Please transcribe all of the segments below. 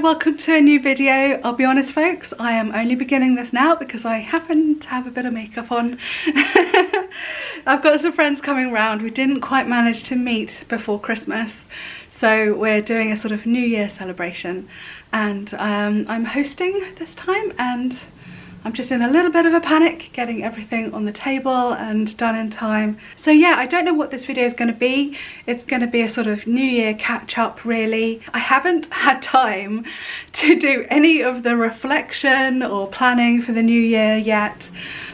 welcome to a new video. I'll be honest folks, I am only beginning this now because I happen to have a bit of makeup on. I've got some friends coming round. We didn't quite manage to meet before Christmas, so we're doing a sort of New Year celebration, and I'm hosting this time, and I'm just in a little bit of a panic getting everything on the table and done in time. So yeah, I don't know what this video is going to be. It's going to be a sort of New Year catch up really. I haven't had time to do any of the reflection or planning for the new year yet,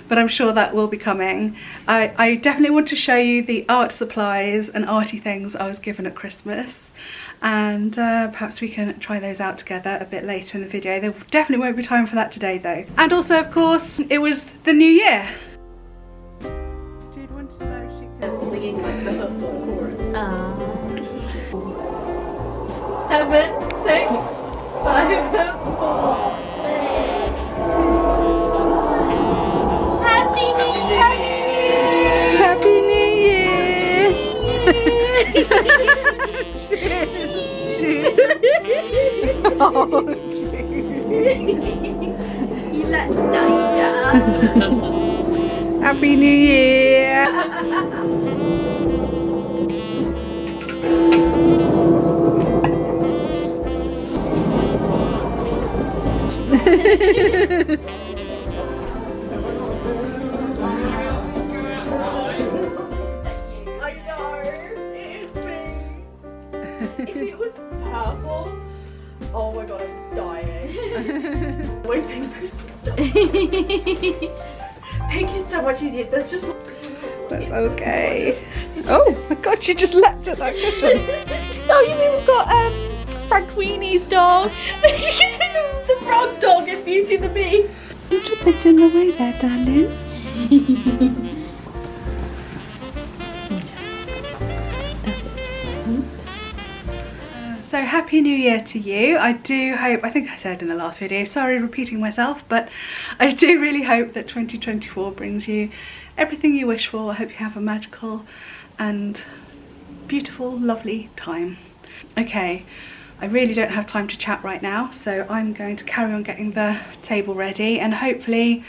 but I'm sure that will be coming. I definitely want to show you the art supplies and arty things I was given at Christmas, and perhaps we can try those out together a bit later in the video. There definitely won't be time for that today though. And also of course it was the new year. Jude wanted to know if she could singing like the football chorus. 7, 6, 5, 4. Happy New Year! Happy New Year! Oh, Happy New Year! I know, it is me. If it was purple, oh my god, I'm dying. Wait, pink Christmas stuff. Pink is so much easier. There's just. That's okay. Oh my god, she just leapt at that cushion. Oh, you mean we've got Frank Weenie's dog? the frog dog in Beauty and the Beast. You drop it in the way there, darling. So happy new year to you. I do hope, I think I said in the last video, sorry repeating myself, but I do really hope that 2024 brings you everything you wish for. I hope you have a magical and beautiful, lovely time. Okay, I really don't have time to chat right now, so I'm going to carry on getting the table ready, and hopefully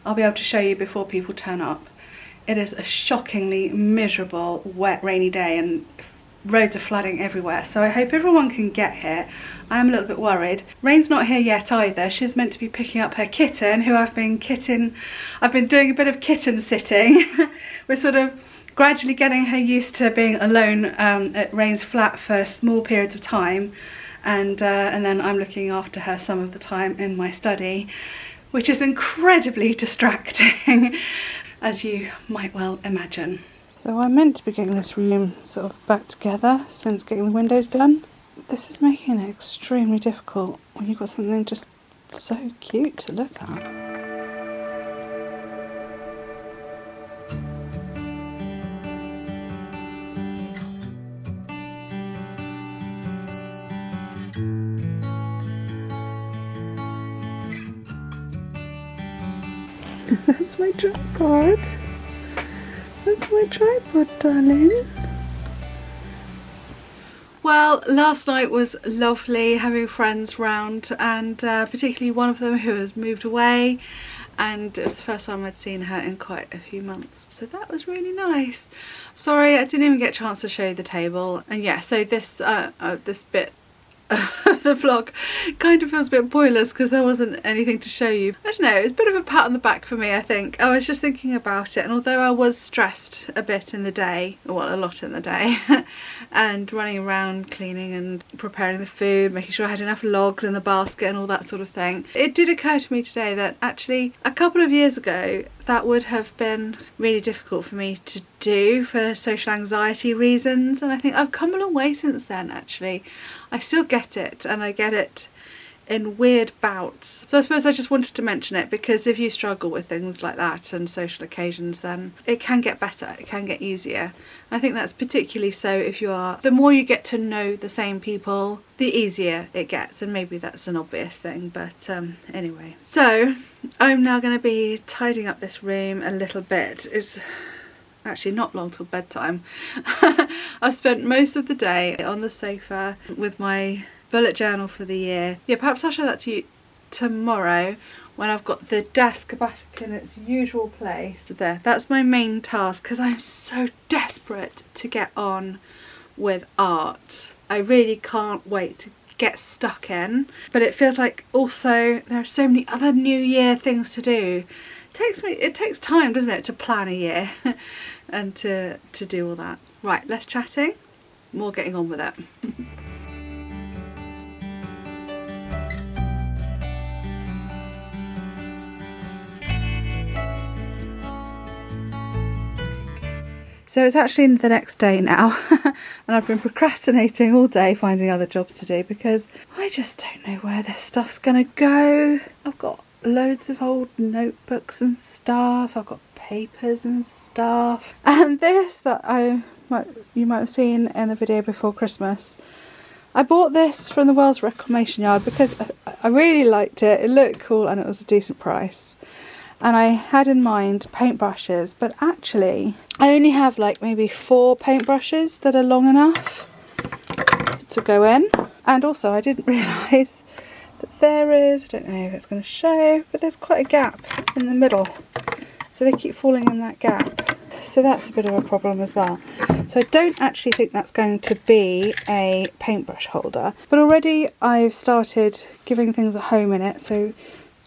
I'll be able to show you before people turn up. It is a shockingly miserable, wet, rainy day, and roads are flooding everywhere, so I hope everyone can get here. I'm a little bit worried. Rain's not here yet either. She's meant to be picking up her kitten, who I've been doing a bit of kitten sitting. We're sort of gradually getting her used to being alone at Rain's flat for small periods of time, and then I'm looking after her some of the time in my study, which is incredibly distracting, as you might well imagine. So I'm meant to be getting this room sort of back together since getting the windows done. This is making it extremely difficult when you've got something just so cute to look at. That's my tripod. That's my tripod, darling. Well, last night was lovely, having friends round, and particularly one of them who has moved away, and it was the first time I'd seen her in quite a few months, so that was really nice. Sorry, I didn't even get a chance to show you the table, and yeah, so this this bit the vlog kind of feels a bit pointless because there wasn't anything to show you. I don't know, it was a bit of a pat on the back for me, I think. I was just thinking about it, and although I was stressed a bit in the day, well, a lot in the day, and running around cleaning and preparing the food, making sure I had enough logs in the basket and all that sort of thing, it did occur to me today that actually a couple of years ago that would have been really difficult for me to do for social anxiety reasons, and I think I've come a long way since then actually. I still get it, and I get it in weird bouts. So I suppose I just wanted to mention it because if you struggle with things like that and social occasions, then it can get better, it can get easier. I think that's particularly so if you are, the more you get to know the same people, the easier it gets, and maybe that's an obvious thing, but anyway. So I'm now going to be tidying up this room a little bit. It's actually not long till bedtime. I've spent most of the day on the sofa with my bullet journal for the year. Yeah, perhaps I'll show that to you tomorrow when I've got the desk back in its usual place. There, that's my main task because I'm so desperate to get on with art. I really can't wait to get stuck in, but it feels like also there are so many other New Year things to do. It takes time, doesn't it, to plan a year and to do all that. Right, less chatting, more getting on with it. So it's actually the next day now and I've been procrastinating all day finding other jobs to do because I just don't know where this stuff's gonna go. I've got loads of old notebooks and stuff, I've got papers and stuff, and this that you might have seen in the video before Christmas. I bought this from the Wells Reclamation Yard because I really liked it, it looked cool and it was a decent price. And I had in mind paintbrushes, but actually I only have like maybe 4 paintbrushes that are long enough to go in. And also I didn't realise that there is, I don't know if it's going to show, but there's quite a gap in the middle. So they keep falling in that gap. So that's a bit of a problem as well. So I don't actually think that's going to be a paintbrush holder. But already I've started giving things a home in it. So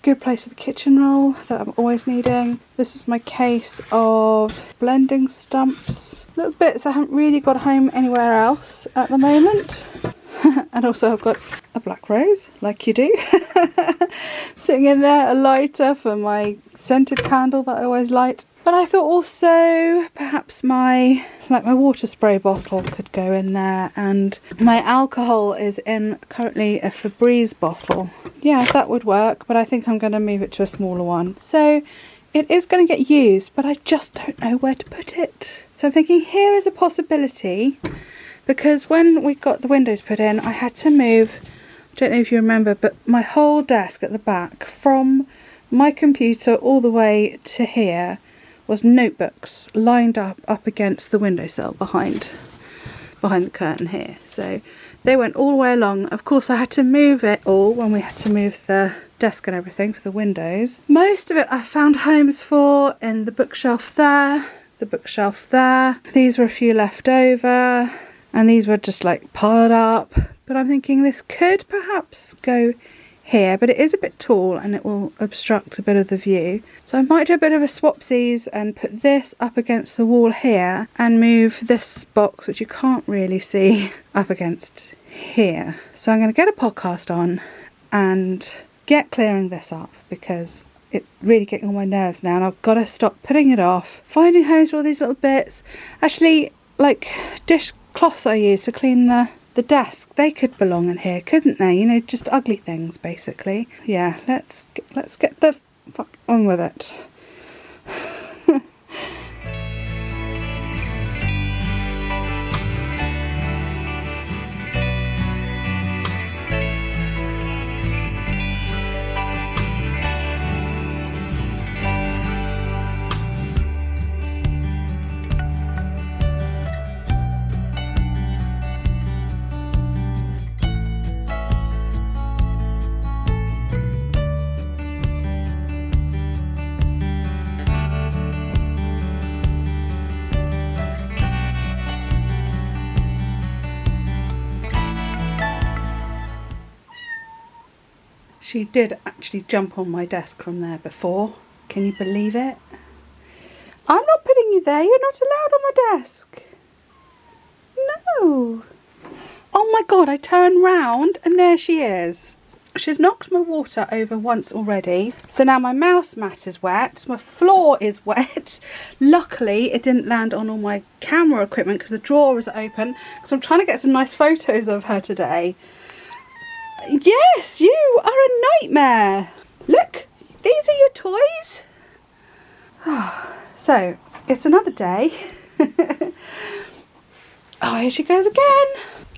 good place for the kitchen roll that I'm always needing. This is my case of blending stumps. Little bits I haven't really got home anywhere else at the moment. And also I've got a black rose, like you do, sitting in there, a lighter for my scented candle that I always light. But I thought also perhaps my water spray bottle could go in there, and my alcohol is in currently a Febreze bottle. Yeah, that would work, but I think I'm going to move it to a smaller one. So it is going to get used, but I just don't know where to put it. So I'm thinking here is a possibility, because when we got the windows put in, I had to move, I don't know if you remember, but my whole desk at the back from my computer all the way to here was notebooks lined up against the windowsill behind the curtain here. So they went all the way along. Of course I had to move it all when we had to move the desk and everything for the windows. Most of it I found homes for in the bookshelf there, the bookshelf there. These were a few left over and these were just like piled up. But I'm thinking this could perhaps go here, but it is a bit tall and it will obstruct a bit of the view. So I might do a bit of a swapsies and put this up against the wall here and move this box, which you can't really see, up against here. So I'm going to get a podcast on and get clearing this up because it's really getting on my nerves now and I've got to stop putting it off, finding homes for all these little bits. Actually, like dishcloths I use to clean the desk, they could belong in here, couldn't they? You know, just ugly things basically. Yeah, let's get the fuck on with it. She did actually jump on my desk from there before. Can you believe it? I'm not putting you there. You're not allowed on my desk. No. Oh my God, I turn round and there she is. She's knocked my water over once already. So now my mouse mat is wet. My floor is wet. Luckily, it didn't land on all my camera equipment because the drawer is open. Because I'm trying to get some nice photos of her today. Yes, you are a nightmare. Look, these are your toys. So, it's another day. Oh, here she goes again.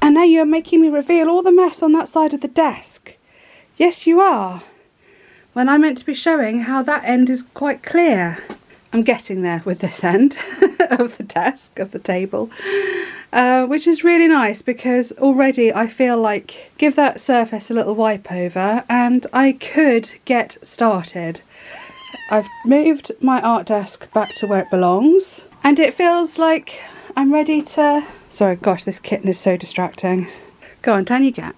And now you're making me reveal all the mess on that side of the desk. Yes, you are. When I meant to be showing how that end is quite clear. I'm getting there with this end of the desk, of the table. which is really nice because already I feel like give that surface a little wipe over and I could get started. I've moved my art desk back to where it belongs and it feels like I'm ready to... Sorry, gosh, this kitten is so distracting. Go on, down you get.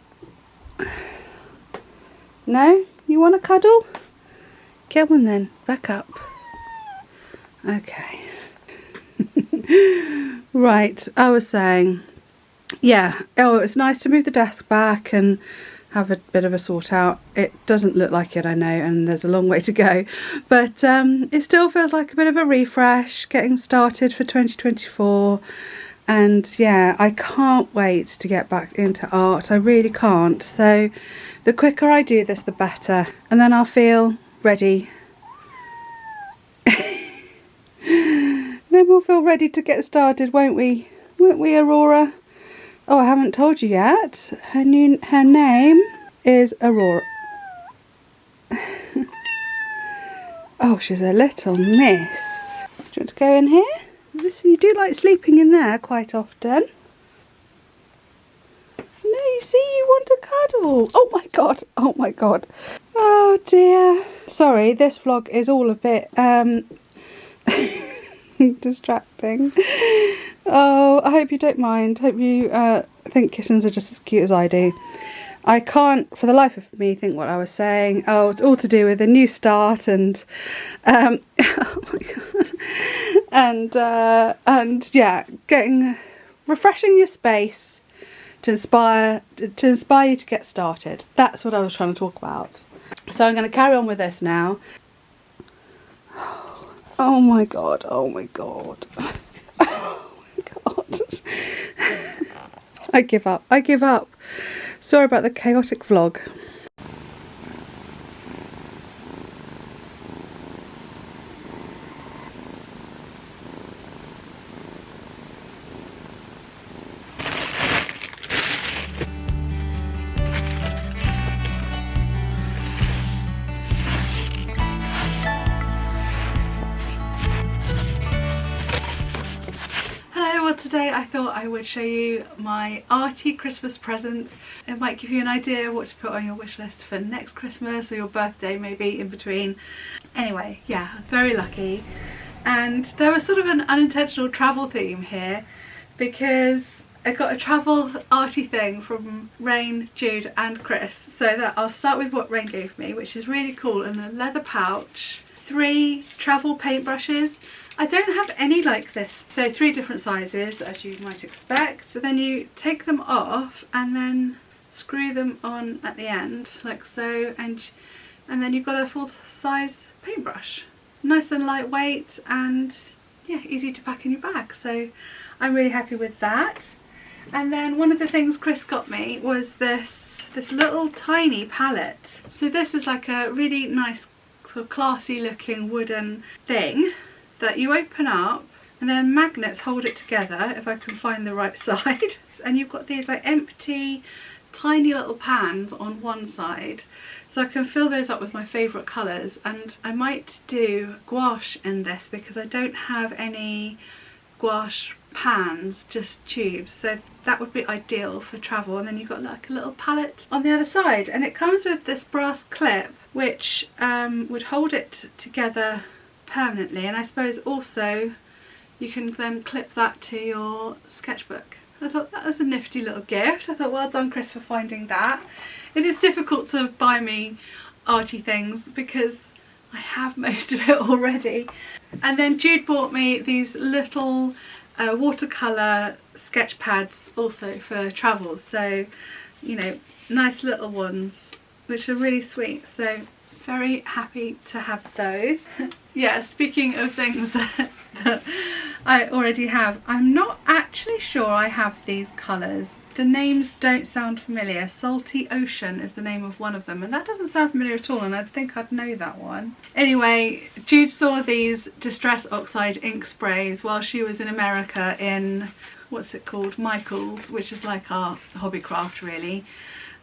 No? You want a cuddle? Get one then, back up. Okay. Right, I was saying, yeah, oh, it's nice to move the desk back and have a bit of a sort out. It doesn't look like it, I know, and there's a long way to go, but it still feels like a bit of a refresh, getting started for 2024. And yeah, I can't wait to get back into art. I really can't. So the quicker I do this, the better, and then I'll feel ready. Then we'll feel ready to get started, won't we? Won't we, Aurora? Oh, I haven't told you yet. Her name is Aurora. Oh, she's a little miss. Do you want to go in here? So you do like sleeping in there quite often. No, you see, you want a cuddle. Oh my god, oh my god. Oh dear. Sorry, this vlog is all a bit distracting. Oh, I hope you don't mind. Hope you think kittens are just as cute as I do. I can't for the life of me think what I was saying. Oh, it's all to do with a new start and oh my god. And yeah, refreshing your space to inspire you to get started. That's what I was trying to talk about. So I'm going to carry on with this now. Oh my god, oh my god. Oh my god. I give up, I give up. Sorry about the chaotic vlog. Today I thought I would show you my arty Christmas presents. It might give you an idea of what to put on your wish list for next Christmas or your birthday, maybe in between. Anyway, yeah, I was very lucky. And there was sort of an unintentional travel theme here because I got a travel arty thing from Rain, Jude and Chris. So that I'll start with what Rain gave me, which is really cool, in a leather pouch, 3 travel paintbrushes. I don't have any like this, so 3 different sizes as you might expect. So then you take them off and then screw them on at the end like so, and then you've got a full size paintbrush. Nice and lightweight and yeah, easy to pack in your bag. So I'm really happy with that. And then one of the things Chris got me was this little tiny palette. So this is like a really nice sort of classy looking wooden thing that you open up and then magnets hold it together, if I can find the right side. And you've got these like empty tiny little pans on one side, so I can fill those up with my favourite colours. And I might do gouache in this because I don't have any gouache pans, just tubes, so that would be ideal for travel. And then you've got like a little palette on the other side, and it comes with this brass clip which would hold it together permanently, and I suppose also you can then clip that to your sketchbook. I thought that was a nifty little gift. I thought, well done Chris for finding that. It is difficult to buy me arty things because I have most of it already. And then Jude bought me these little watercolour sketch pads also for travel, so you know, nice little ones which are really sweet, so very happy to have those. Yeah, speaking of things that I already have, I'm not actually sure I have these colours. The names don't sound familiar. Salty Ocean is the name of one of them, and that doesn't sound familiar at all, and I think I'd know that one. Anyway, Jude saw these Distress Oxide ink sprays while she was in America in, what's it called, Michael's, which is like our hobby craft really.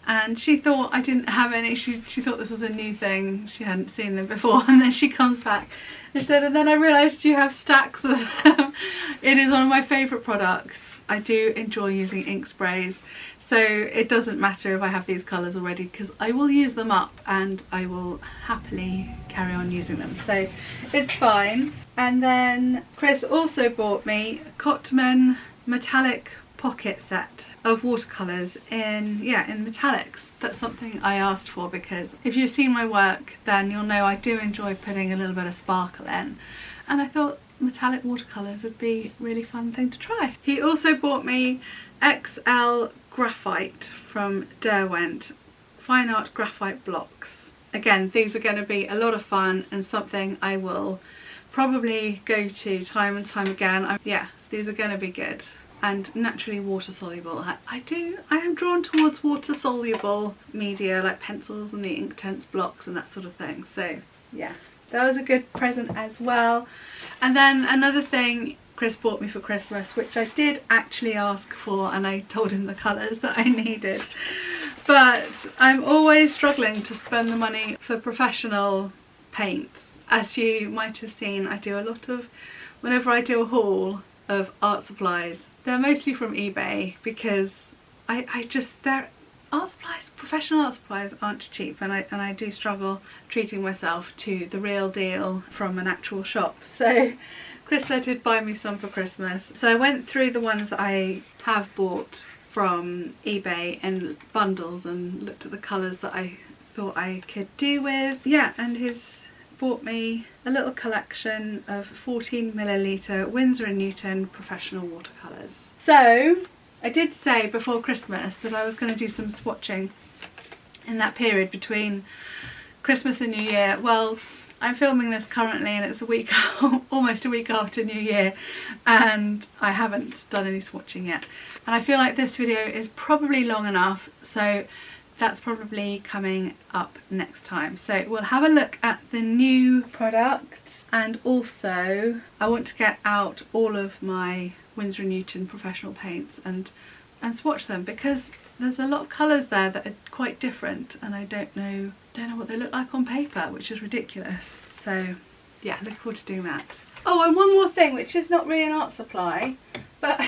and she thought I didn't have any. She thought this was a new thing, she hadn't seen them before, and then she comes back and she said, and then I realised you have stacks of them. It is one of my favourite products. I do enjoy using ink sprays, so it doesn't matter if I have these colours already because I will use them up and I will happily carry on using them, so it's fine. And then Chris also bought me a ktten metallic pocket set of watercolours in metallics. That's something I asked for because if you've seen my work then you'll know I do enjoy putting a little bit of sparkle in, and I thought metallic watercolours would be a really fun thing to try. He also bought me XL graphite from Derwent, fine art graphite blocks. Again, these are going to be a lot of fun and something I will probably go to time and time again. Yeah, these are going to be good and naturally water soluble. I am drawn towards water soluble media like pencils and the Inktense blocks and that sort of thing, so yeah, that was a good present as well. And then another thing Chris bought me for Christmas, which I did actually ask for, and I told him the colours that I needed, but I'm always struggling to spend the money for professional paints. As you might have seen, I do a lot of, whenever I do a haul of art supplies, they're mostly from eBay because art supplies, professional art supplies aren't cheap, and I do struggle treating myself to the real deal from an actual shop. So Chris did buy me some for Christmas. So I went through the ones that I have bought from eBay in bundles and looked at the colours that I thought I could do with. Yeah, and he's bought me a little collection of 14ml Winsor & Newton professional watercolours. So I did say before Christmas that I was going to do some swatching in that period between Christmas and New Year. Well, I'm filming this currently and it's a week, almost a week after New Year, and I haven't done any swatching yet. And I feel like this video is probably long enough, so that's probably coming up next time. So we'll have a look at the new products, and also I want to get out all of my Winsor & Newton professional paints and swatch them because there's a lot of colours there that are quite different and I don't know what they look like on paper, which is ridiculous. So yeah, looking forward to doing that. Oh, and one more thing, which is not really an art supply, but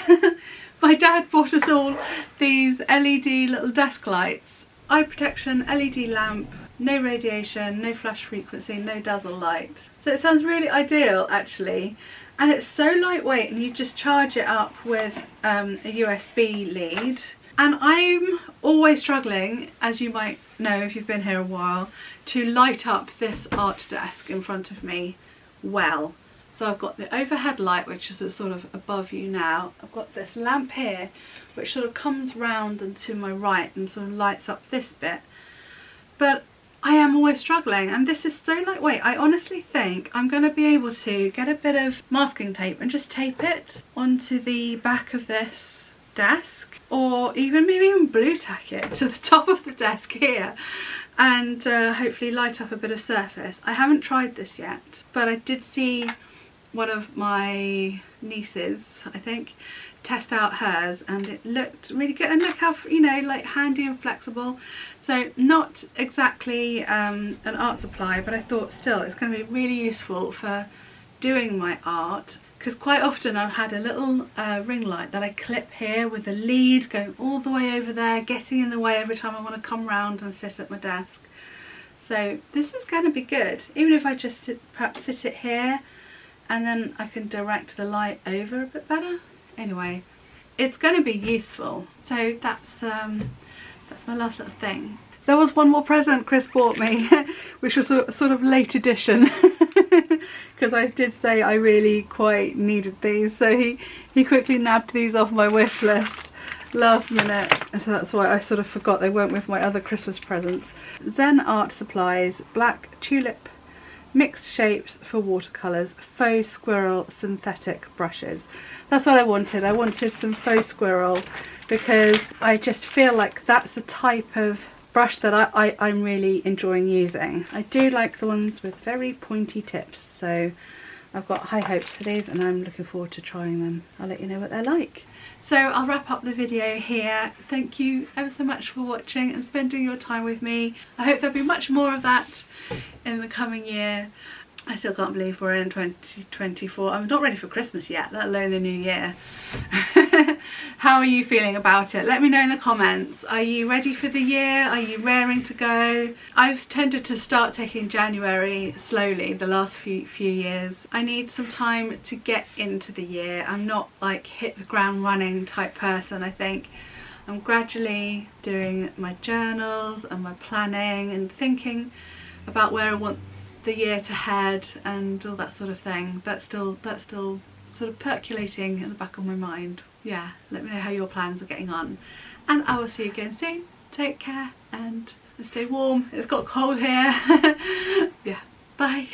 my dad bought us all these LED little desk lights. Eye protection, LED lamp, no radiation, no flash frequency, no dazzle light. So it sounds really ideal actually, and it's so lightweight and you just charge it up with a USB lead. And I'm always struggling, as you might know if you've been here a while, to light up this art desk in front of me well. So I've got the overhead light, which is sort of above you now. I've got this lamp here which sort of comes round and to my right and sort of lights up this bit, but I am always struggling, and this is so lightweight. I honestly think I'm going to be able to get a bit of masking tape and just tape it onto the back of this desk, or maybe even blue tack it to the top of the desk here, and hopefully light up a bit of surface. I haven't tried this yet, but I did see one of my nieces, I think, test out hers and it looked really good, and look how, you know, like handy and flexible. So not exactly an art supply, but I thought still it's going to be really useful for doing my art, because quite often I've had a little ring light that I clip here with a lead going all the way over there, getting in the way every time I want to come round and sit at my desk. So this is going to be good, even if I just perhaps sit it here and then I can direct the light over a bit better. Anyway, it's going to be useful. So that's my last little thing. There was one more present Chris bought me, which was a sort of late edition, because I did say I really quite needed these. So he quickly nabbed these off my wish list last minute. So that's why I sort of forgot they weren't with my other Christmas presents. Zen Art Supplies Black Tulip Mixed Shapes for Watercolours Faux Squirrel Synthetic Brushes. That's what I wanted. I wanted some faux squirrel because I just feel like that's the type of brush that I'm really enjoying using. I do like the ones with very pointy tips, so I've got high hopes for these and I'm looking forward to trying them. I'll let you know what they're like. So I'll wrap up the video here. Thank you ever so much for watching and spending your time with me. I hope there'll be much more of that in the coming year. I still can't believe we're in 2024. I'm not ready for Christmas yet, let alone the new year. How are you feeling about it? Let me know in the comments. Are you ready for the year? Are you raring to go? I've tended to start taking January slowly the last few years. I need some time to get into the year. I'm not like hit the ground running type person, I think. I'm gradually doing my journals and my planning and thinking about where I want the year to head and all that sort of thing. That's still sort of percolating in the back of my mind. Yeah, let me know how your plans are getting on, and I will see you again soon. Take care and stay warm. It's got cold here. Yeah, bye.